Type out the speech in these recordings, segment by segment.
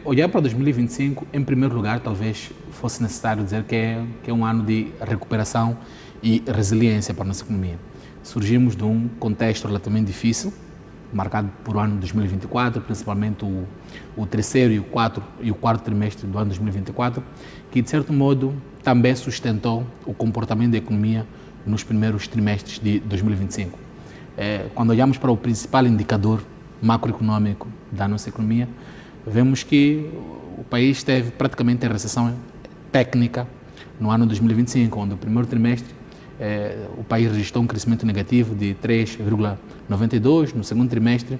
Olhar para 2025, em primeiro lugar, talvez fosse necessário dizer que é um ano de recuperação e resiliência para a nossa economia. Surgimos de um contexto relativamente difícil, marcado por o ano de 2024, principalmente o terceiro e o quarto trimestre do ano 2024, que de certo modo também sustentou o comportamento da economia nos primeiros trimestres de 2025. Quando olhamos para o principal indicador macroeconômico da nossa economia, vemos que o país esteve praticamente em recessão técnica no ano 2025, onde o primeiro trimestre o país registrou um crescimento negativo de 3,92%, no segundo trimestre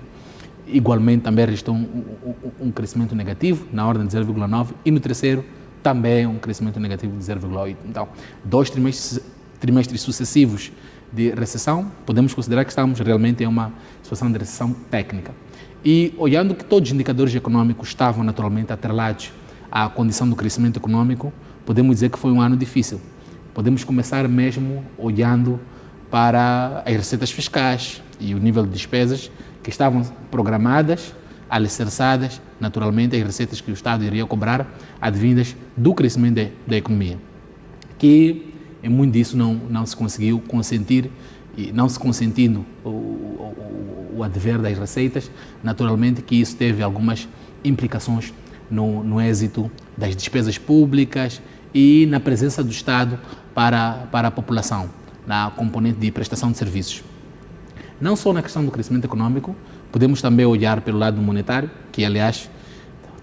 igualmente também registrou um crescimento negativo na ordem de 0,9% e no terceiro também um crescimento negativo de 0,8%. Então, dois trimestres sucessivos de recessão, podemos considerar que estamos realmente em uma situação de recessão técnica. E olhando que todos os indicadores econômicos estavam naturalmente atrelados à condição do crescimento econômico, podemos dizer que foi um ano difícil. Podemos começar mesmo olhando para as receitas fiscais e o nível de despesas que estavam programadas, alicerçadas, naturalmente, as receitas que o Estado iria cobrar, advindas do crescimento da economia, que em muito disso não se conseguiu consentir, e não se consentindo o adver das receitas, naturalmente que isso teve algumas implicações no êxito das despesas públicas e na presença do Estado para a população, na componente de prestação de serviços. Não só na questão do crescimento econômico, podemos também olhar pelo lado monetário, que aliás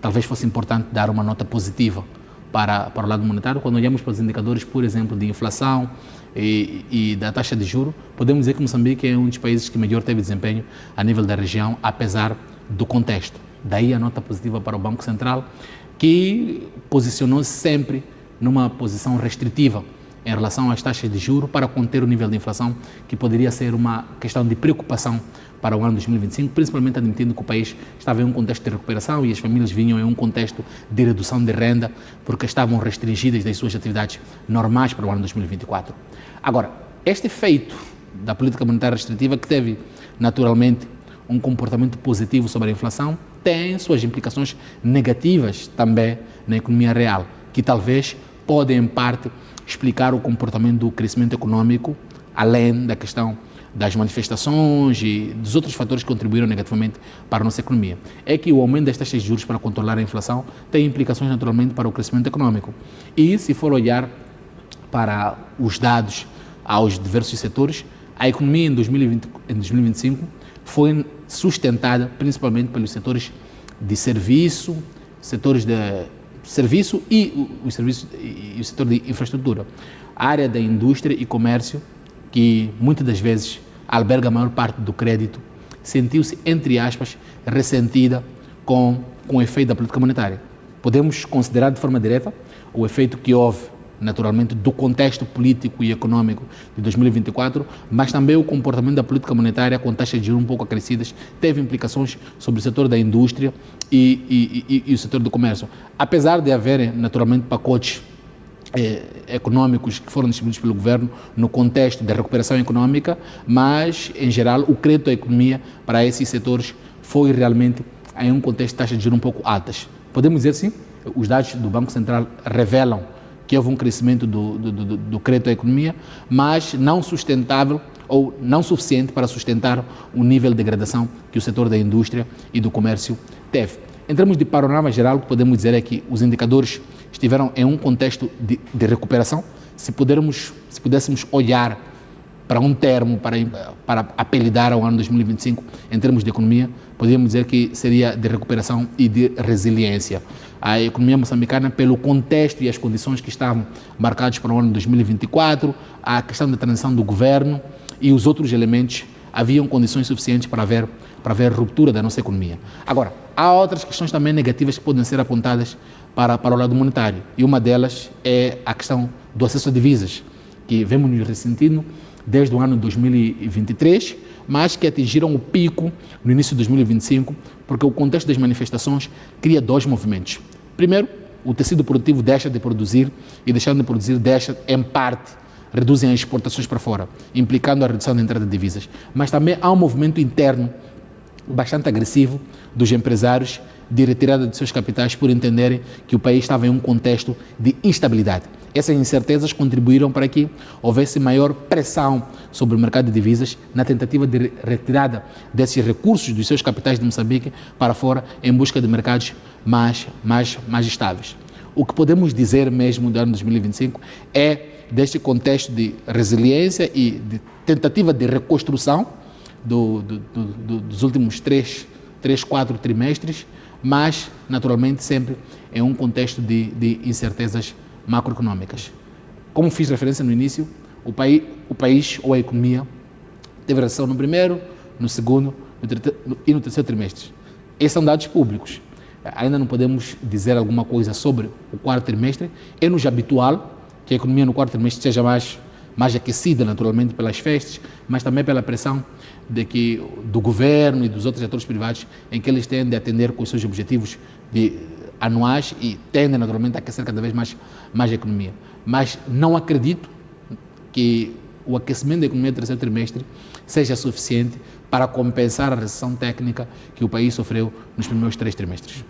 talvez fosse importante dar uma nota positiva para o lado monetário. Quando olhamos para os indicadores, por exemplo, de inflação e da taxa de juros, podemos dizer que Moçambique é um dos países que melhor teve desempenho a nível da região, apesar do contexto. Daí a nota positiva para o Banco Central, que posicionou-se sempre numa posição restritiva em relação às taxas de juros para conter o nível de inflação, que poderia ser uma questão de preocupação para o ano 2025, principalmente admitindo que o país estava em um contexto de recuperação e as famílias vinham em um contexto de redução de renda porque estavam restringidas das suas atividades normais para o ano 2024. Agora, este efeito da política monetária restritiva, que teve naturalmente um comportamento positivo sobre a inflação, tem suas implicações negativas também na economia real, que talvez podem, em parte, explicar o comportamento do crescimento econômico, além da questão das manifestações e dos outros fatores que contribuíram negativamente para a nossa economia. É que o aumento das taxas de juros para controlar a inflação tem implicações naturalmente para o crescimento econômico. E se for olhar para os dados aos diversos setores, a economia em 2025 foi sustentada principalmente pelos setores de serviço, e o setor de infraestrutura. A área da indústria e comércio, que muitas das vezes alberga a maior parte do crédito, sentiu-se, entre aspas, ressentida com o efeito da política monetária. Podemos considerar de forma direta o efeito que houve, naturalmente, do contexto político e econômico de 2024, mas também o comportamento da política monetária com taxas de juros um pouco acrescidas teve implicações sobre o setor da indústria e o setor do comércio. Apesar de haverem, naturalmente, pacotes econômicos que foram distribuídos pelo governo no contexto da recuperação econômica, mas, em geral, o crédito à economia para esses setores foi realmente em um contexto de taxas de juros um pouco altas. Podemos dizer, sim, os dados do Banco Central revelam que houve um crescimento do crédito à economia, mas não sustentável ou não suficiente para sustentar o nível de degradação que o setor da indústria e do comércio teve. Em termos de panorama geral, o que podemos dizer é que os indicadores estiveram em um contexto de recuperação. Se pudéssemos olhar para um termo, para apelidar ao ano 2025, em termos de economia, poderíamos dizer que seria de recuperação e de resiliência. A economia moçambicana, pelo contexto e as condições que estavam marcados para o ano 2024, a questão da transição do governo e os outros elementos, haviam condições suficientes para haver ruptura da nossa economia. Agora, há outras questões também negativas que podem ser apontadas para o lado monetário, e uma delas é a questão do acesso a divisas, que vemos nos ressentindo desde o ano 2023, mas que atingiram o pico no início de 2025, porque o contexto das manifestações cria dois movimentos. Primeiro, o tecido produtivo deixa de produzir e, deixando de produzir, em parte, reduzem as exportações para fora, implicando a redução da entrada de divisas. Mas também há um movimento interno bastante agressivo dos empresários de retirada de seus capitais por entenderem que o país estava em um contexto de instabilidade. Essas incertezas contribuíram para que houvesse maior pressão sobre o mercado de divisas na tentativa de retirada desses recursos dos seus capitais de Moçambique para fora em busca de mercados mais estáveis. O que podemos dizer mesmo do ano 2025 é deste contexto de resiliência e de tentativa de reconstrução dos últimos 4 trimestres, mas naturalmente sempre em um contexto de incertezas macroeconômicas. Como fiz referência no início, o país ou a economia teve recessão no primeiro, no segundo e no terceiro trimestre. Esses são dados públicos. Ainda não podemos dizer alguma coisa sobre o quarto trimestre. É nos habitual que a economia no quarto trimestre seja mais aquecida, naturalmente, pelas festas, mas também pela pressão do governo e dos outros atores privados, em que eles tendem a atender com os seus objetivos anuais e tendem, naturalmente, a aquecer cada vez mais a economia. Mas não acredito que o aquecimento da economia do terceiro trimestre seja suficiente para compensar a recessão técnica que o país sofreu nos primeiros 3 trimestres.